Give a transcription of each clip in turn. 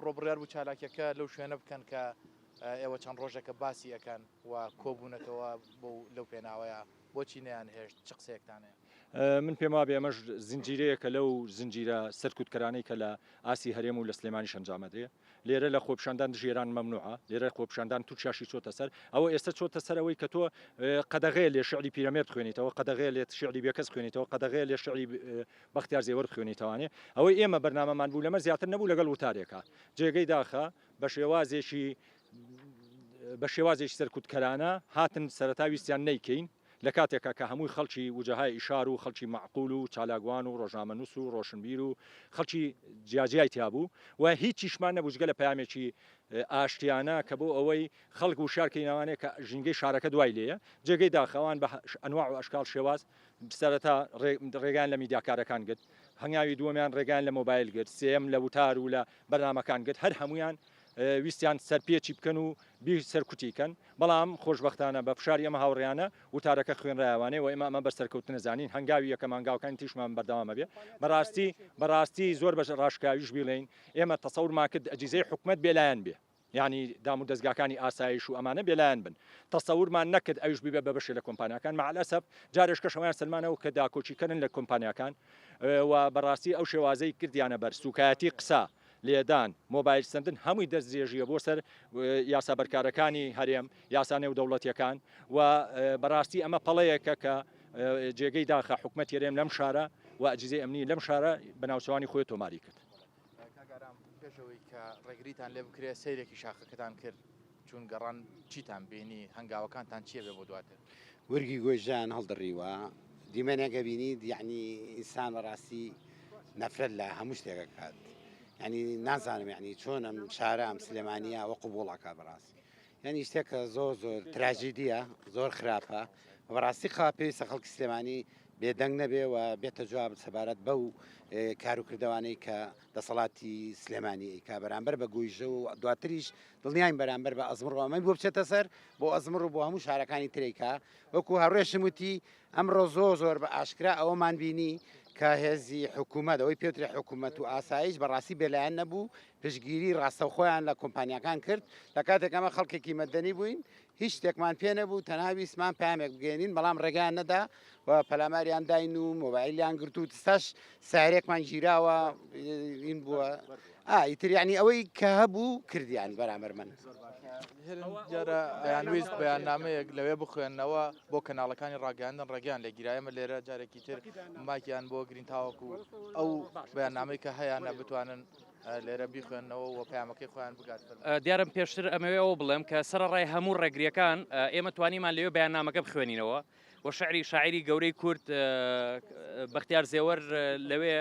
ڕۆبڕیار بوو چالاکیەکە لەو شوێنە بکەن کە ئێوە چەند ڕۆژێکە باسی ئەەکەن و کۆبوونەتەوە بۆ لەو پێناوەیە بۆچی نەیان هێشت چ قسەیەکتانەیە؟ من پێم وابێ ئەمەش زنجیرەیەکە لەو زنجیرە سەرکوتکەرانەی کە لە ئاسی هەرێم و لە سلێمانیش ئەنجامەدرێ لێرە لە خۆپشاندان ژێران مەمنوعە لێرە خۆپشاندان تووشاشی چۆتە سەر ئەوە ئێستا چۆتە سەرەوەی کە تۆ قەدەغەیە لێ شعری پیرەمێرد خوێنیتەوە قەدەغەیە لێت شعری بێکەس خوێنیتەوە قەدەغەیە لێ شعری بەختیار زێوەرد خوێنیتەوانێ ئەوەی ئێمە بەرنامەمان بوو لەمە زیاتر نەبوو لەگەڵ وتارێکە جێگەی داخە بە شێوازێکی سەرکوتکەرانە هاتن سەرەتا ویستیان نەیکەین لە کاتێکە کە هەمووی خەڵکی وجەهای ئیشار و خەڵکی معقول و چالاگوان و ڕۆژنامەنووس و ڕۆشنبیر و خەڵکی جیاجیای تیابوو و هیچیشمان نەبوو جگە لە پەیامێکی ئاشتیانە کە بۆ ئەوەی خەڵک و شارکەینەوانەیە کە ژینگەی شارەکە دوای لێیە جێگەی داخەوان بە ئەنواع و ئەشکال شێواز سەرەتا ڕێگان لە میدیاکارەکان گرت هەنگاوی دووەمیان ڕێگان لە مۆبایل گرت سێم لە وتار و لە بەرنامەکان گرت هەر هەمویان ویستیان سەرپێکی بکەن و بیر سەرکوتیکەن بەڵام خۆشببختانە بە فشاری ئەمە هاوڕیانە وتارەکە خوێنرایوانێ و ئێمە ئەمە بەسەرکەوت نەزانین هەنگاوی یەکەمانگاوکانی تیشمان بەردەوامە بێ بەڕاستی زۆر بە ڕاشکاویش بیڵێن ئێمە تەسەورمان کرد ئەجیزەی حکومت بێلایەن بێ یعنی دام و دەستگاکانی ئاسایش و ئەمانە بێلایەن بن تەسەورمان نەکرد ئەوش ببێ بە بەشێ لە کۆمپانیەکان مەعلەسەف جارێش کەشەوەیان سلمانەوە کە داکۆچیکردن لە کۆمپانیەکان و بەڕاستی ئەو شێوازەی کردیانە بەر سوکایەتی قسە لێدان مۆبایل سندن هەمووی دەستێژیە بۆ سەر یاسا بەرکارەکانی هەرێم یاسانێ و دەوڵەتیەکان و بەڕاستی ئەمە پەڵەیەکە کە جێگەی داخە حکومەت هەرێم لەم شارە و ئەجززەی ئەمنی لەم شارە بەناوچەوانی خۆی تۆماری کرد. کاگارام پێشەوەی کە ڕێگریتان لێ بکرێ سەیرێکی شاخەکەتان کرد چون گەڕان چیتان بینی هەنگاوەکانتان چیە بێ بۆ دواتر؟ وەرگی گۆژان هەڵدڕیوە دیمەنێگە بینید یعنی ئینسان بەڕاستی نەفرەت لە هەموو شتێکە کات ینی نازانم یعنی چۆنم شارام سلێمانیە وەکو بۆڵاکە بەڕاستی یعنی شتێکە زۆر تراژیدیە زۆر خراپە بەڕاستی پێویستە خەڵکی سلێمانی بێدەنگ نەبێ و بێتە جواب سەبارەت بەو کاروکردوانەی کە دەسەڵاتی سلێمانی کە بەرامبەر بە گویژە و دواتریش دڵنیاین بەرامبەر بە ئەزمڕۆمەی بۆ بچێتە سەر بۆ ئەزمڕ و بۆ هەموو شارەکانی ترێکا وەکو هەڕێشم وتی ئەمڕۆ زۆر بە ئاشکرا ئەوەمان بینی کە هێزی حکوومەت ئەوەی پێوتری حکوومەت و ئاسایش بەڕاستی بێلایەن نەبوو پشگیری ڕاستەوخۆیان لە کۆمپانیەکان کرد لە کاتێک ئەمە خەڵکێکی مەدەنی بووین هیچ شتێکمان پێ نەبوو تەنها ویسمان پامێک بگەێنین بەڵام ڕێگان نەدا و پەلاماریان داین و مۆبایلیان گرت و تستاش سارێکمان گیراوە این بووە ئیتریانی ئەوەی کە هەبوو کردیان بەرامبەر من. جارە یانویست بەیاننامەیەک لەوێ بخوێنەوە بۆ کەناڵەکانی ڕاگەاندن ڕێگەیان لە گیرایەمە لێرە جارێکی تر ماکیان بۆ گرین تاوەکو ئەو بەیاننامەی کە هەیەە بتوانن لێرە بیخوێنەوە و پەیامەکەی خۆیان بگات. دیارم پێشتر ئەمەوێەوە بڵێم کە سەرڕای هەموو ڕێگریەکان ئێمە توانیمان لەوێ بەیاننامەکە بخوێنینەوە و شاعری گەورەی کورد بەختیار زێوەر لەوێ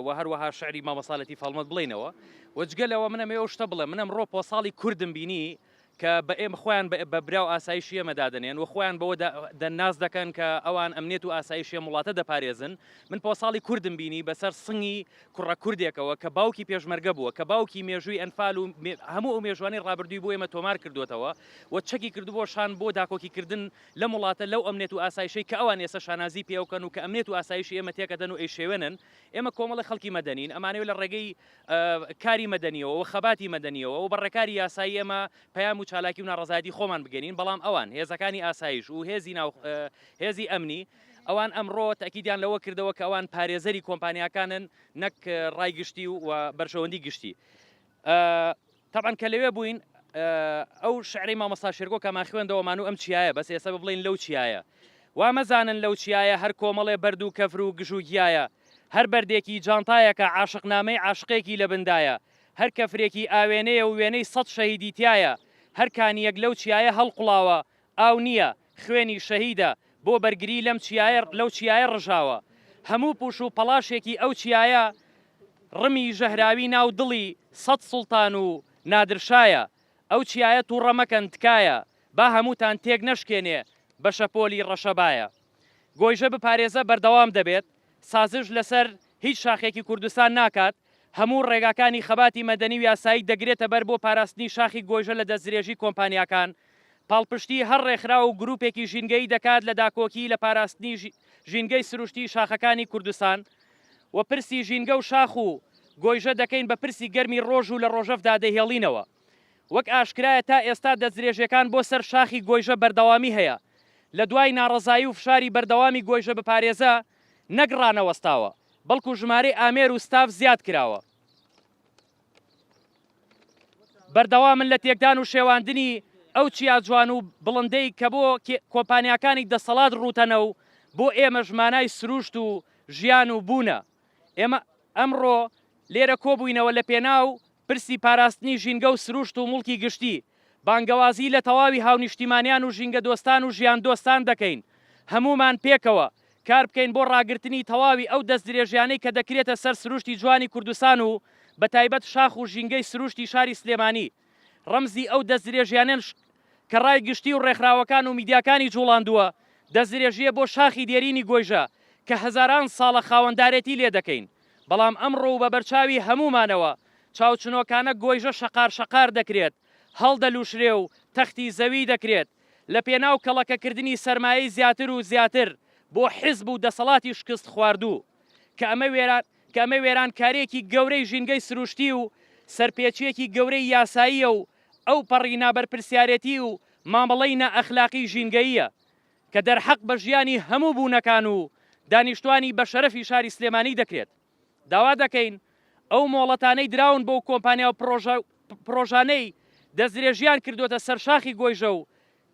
و هەروەها شعری مامەساڵەتی فەڵمەت بڵێنەوە وەجگەلەوە منەمەوە شتە بڵێ منەم ڕۆ پۆساڵی کوردم بینی کە بە ئێمە خۆیان بە براو ئاسایشی ئێمە دادنێن و خۆیان بەوە دەناز دەکەن کە ئەوان ئەمنێت و ئاسایشی وڵاتە دەپارێزن من پۆساڵی کوردم بینی بەسەر سنگی کوڕە کوردێکەوە کە باوکی پێشمەرگە بووە کە باوکی مێژووی ئەنفال و هەموو ئەو مێژوانی ڕابردووی بۆ ئێمە تۆمار کردوێتەوە و چەکی کردبووە شان بۆ داکۆکیکردن لە وڵاتە لەو ئەمنێت و ئاسایشەی کە ئەوان ئێستا شانازی پێوکەن و کە ئەمنێت و ئاسایشی ئێمە تێکەدەن و ئەی شێوێنن ئێمە کۆمەڵی خەڵکی مەدەنین ئەمانەوە لە ڕێگەی کاری مەدەنیەوە و خەباتی مەدەنیەوە و بەڕێکاری یاسایی ئێمە پەیام و چالاکی و ناڕەزایەتی خۆمان بگەنین بەڵام ئەوان هێزەکانی ئاسایش و هێزی ئەمنی ئەوان ئەمڕۆ تاکیدیان لەوە کردەوە کە ئەوان پارێزەری کۆمپانیەکانن نەک ڕایگشتی و بەرژەوەندی گشتی تەبعاً کە لەوێ بووین ئەو شعری مامەستا شێرگۆ کەمان خوێندەوەمان و ئەم چیایە بەس ئێستا بڵین لەو چیایە وا مەزانن لەو چیایە هەر کۆمەڵێ بەرد و کەفر و گژ و گیایە هەر بەردێکی جانتایەکە عاشقنامەی عاشقێکی لە بندایە هەر کەفرێکی ئاوێنەیە و وێنەی سەد شەهیدی تایە هەر کانیەک لەو چیایە هەڵقوڵاوە ئاو نییە خوێنی شەهیدە بۆ بەرگری لەو چیایە ڕژاوە هەموو پوش و پەڵاشێکی ئەو چیایە ڕمی ژەهراوی ناو دڵی سەد سوڵتان و نادرشایە ئەو چیایە تووڕەمەکەن تکایە با هەمووتان تێک نەشکێنێ بە شەپۆلی ڕەشەبایە گۆیژە بپارێزە بەردەوام دەبێت سازش لەسەر هیچ شاخێکی کوردستان ناکات هەموو ڕێگاکانی خەباتی مەدەنی و یاسایی دەگرێتە بەر بۆ پاراستنی شاخی گۆیژە لە دەستدرێژی کۆمپانیەکان پاڵپشتی هەر ڕێکخرا و گروپێکی ژینگەی دەکات لە داکۆکی لە پاراستنی ژینگەی سروشتی شاخەکانی کوردستان و پرسی ژینگە و شاخ و گۆیژە دەکەین بە پرسی گەرمی ڕۆژ و لە ڕۆژەفدا دەهێڵینەوە. وەک ئاشکرایە تا ئێستا دەستدرێژەکان بۆ سەر شاخی گۆیژە بەردەوامی هەیە. لە دوای ناڕەزایی و فشاری بەردەوامی گۆیژە بپارێزە نەگڕانەوەستاوە، بەڵکو ژمارەی ئامێر و ستاف زیاد کراوە. بەردەوامن لە تێکدان و شێواندنی ئەو چیا جوان و بڵندەی کە بۆ کۆمپانیاکانی دەسەڵات ڕوتەنە و بۆ ئێمە ژمانای سروشت و ژیان و بوونە. ئێمە ئەمڕۆ لێرە کۆبووینەوە لە پێناو پرسی پاراستنی ژینگە و سروشت و مڵکی گشتی، بانگەوازی لە تەواوی هاونیشتیمانیان و ژینگە دۆستان و ژیان دۆستان دەکەین. هەمومان پێکەوە کار بکەین بۆ ڕاگررتنی تەواوی ئەو دەستدرێژیانەی کە دەکرێتە سەر سروشتی جوانی کوردستان و بە تایبەت شاخ و ژینگەی سروشتی شاری سلێمانی. ڕەمزی ئەو دەستدرێژیانێن کە ڕای گشتی و ڕێکخراوەکان و میدیاکانی جوڵاندووە دەستدرێژیە بۆ شاخی دێرینی گۆیژە کە هەزاران ساڵە خاوەندارێتی لێ دەکەین. بەڵام ئەمڕۆ بە بەرچاوی هەمومانەوە چاوچنۆکانە گۆیژە شەقار دەکرێت، هەڵدەلوشرێ و تەختی زەوی دەکرێت لە پێناو کەڵەکەکردنی سەرمایی زیاتر و زیاتر بۆ حیزب و دەسەڵاتی شکست خواردوو کە ئەمە وێرانکارێکی گەورەی ژینگەی سروشتی و سەرپێچیەکی گەورەی یاساییە و ئەو پەڕی نابەرپرسیارەتی و مامەڵەی نائەخلاقی ژینگەییە کە دەرحەق بە ژیانی هەموو بوونەکان و دانیشتوانی بە شەرەفی شاری سلێمانی دەکرێت. داوا دەکەین ئەو مۆڵەتانەی دراون بۆ کۆمپانیا و پرۆژانەی دەستدرێژیان کردوتە سەرشاخی گۆیژە و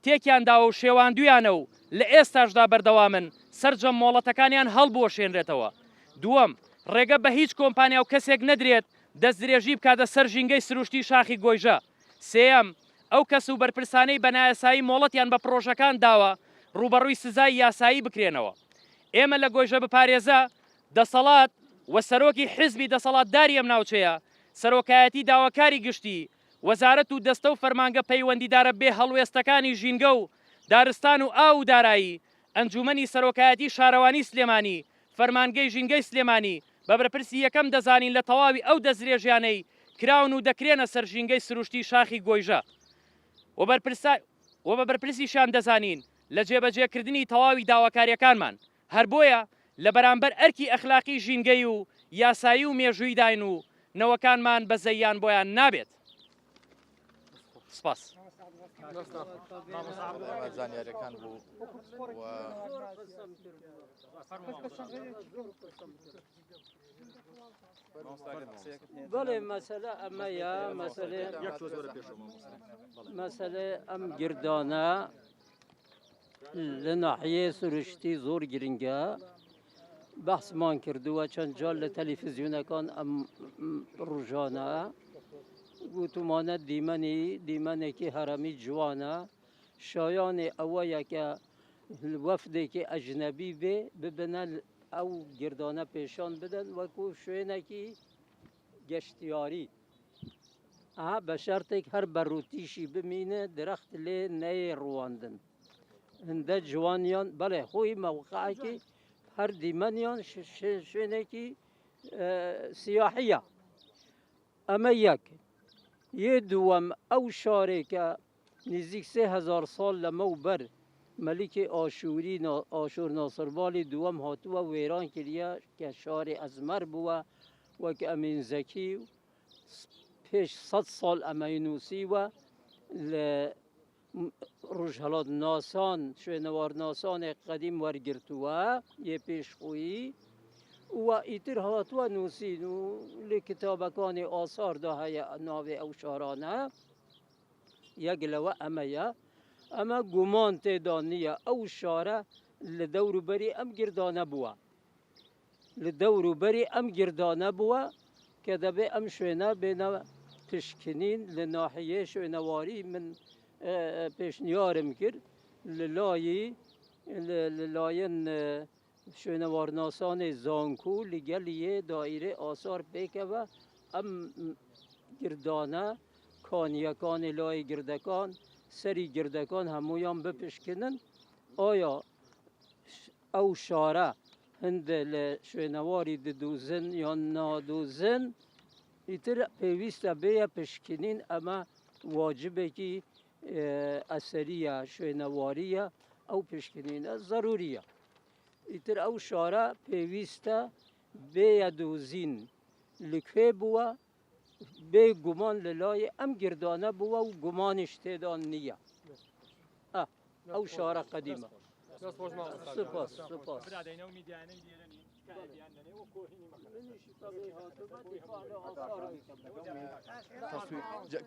تێکیانداوە و شێواندویانە و لە ئێستاشدا بەردەوامن سەرجەم مۆڵەتەکانیان هەڵبوەشێنرێتەوە. دووەم، ڕێگە بە هیچ کۆمپانیا و کەسێک نەدرێت دەستدرێژی بکاتە سەر ژینگەی سروشتی شاخی گۆیژە. سێەم، ئەو کەس و بەرپرسانەی بە نایاسایی مۆڵەتیان بە پرۆژەکان داوە ڕوبەڕووی سزای یاسایی بکرێنەوە. ئێمە لە گۆیژە بپارێزە دەسەڵات و سەرۆکی حیزبی دەسەڵاتداری ئەم ناوچەیە، سەرۆکایەتی داواکاری گشتی، وەزارەت و دەستە و فەرمانگە پەیوەندیدارە بێ هەڵوێستەکانی ژینگە و دارستان و ئاو و دارایی، ئەنجومەنی سەرۆکایەتی شارەوانی سلێمانی، فەرمانگەی ژینگەی سلێمانی بە بەرپرسی یەکەم دەزانین لە تەواوی ئەو دەستدرێژیانەی کراون و دەکرێنە سەر ژینگەی سروشتی شاخی گۆیژە و بە بەرپرسیشان دەزانین لە جێبەجێکردنی تەواوی داواکاریەکانمان. هەر بۆیە لە بەرامبەر ئەرکی ئەخلاقی ژینگەی و یاسایی و مێژووی داین و نەوەکانمان بە زەیان بۆیان نابێت. سپاس. زانیاریەکان بوو بەڵێ مەسەلە ئەمەیە مەسەلە ئەم گردانە لە ناحیە سروشتی زۆر گرنگە. بەحسمان کردووە چەند جار لە تەلەڤیزیۆنەکان ئەم ڕۆژانە گوتمانە دیمەنێکی هەرەمی جوانە، شایانی ئەوەیە کە وەفدێکی ئەجنەبی بێ ببنە ئەو گردانە پێشان بدەن وەکو شوێنێکی گەشتیاری، بە شەرتێک هەر بەڕوتیشی بمینە درەخت لێ نەیە ڕواندن. هەندە جوانیان بەڵێ خۆی مەوقعێکی هەر دیمەنیان شوێنێکی سیاحیە. ئەمە یەک. یە دووەم، ئەو شارێکە نزیک 3000 ساڵ لەمەوبەر مەلیکی ئاشور ناسرباڵی دووەم هاتووە وێران کردیە کە شاری ئەزمەر بووە وەک ئەمین زەکی و پێش 100 ساڵ ئەمەی نووسیوە لە ڕۆژهەڵات ناسان شوێنەوار ناسانێک قەدیم وەرگرتووە یە پێشخۆیی و ئیتر هاتووە نووسین و لە کتابەکانی ئاساردا هەیە ناوێ ئەو شارانە. یەک لەوە ئەمەیە. ئەمە گومان تێدا نییە ئەو شارە لە دەوروبەری ئەم گردانە بووە، لە دەوروبەری ئەم گردانە بووە کە دەبێ ئەم شوێنە بێنە پشکنین لە ناحیە شوێنەواری. من پێشنیارم کرد لە لایەن شوێنەوارناسانی زانکو لەگەلیە دایرە ئاسار پێکەوە ئەم گردانە کانیەکانی لای گردەکان سەری گردەکان هەمویان بپشکنن. ئایا ئەو شارە هەندە لە شوێنەواری ددوزن یان نادوزن ئیتر پێویستە بێیە پشکنین. ئەمە واجبێکی ئەسەریە شوێنەواریە، ئەو پشکنینە ضروریە. ئیتر ئەو شارە پێویستە بێیە دۆزین لکه بوا به گمان للای ام گردانه بوا و گمانش تیدان نیه او شارع قدیمه سپاس سپاس تصوير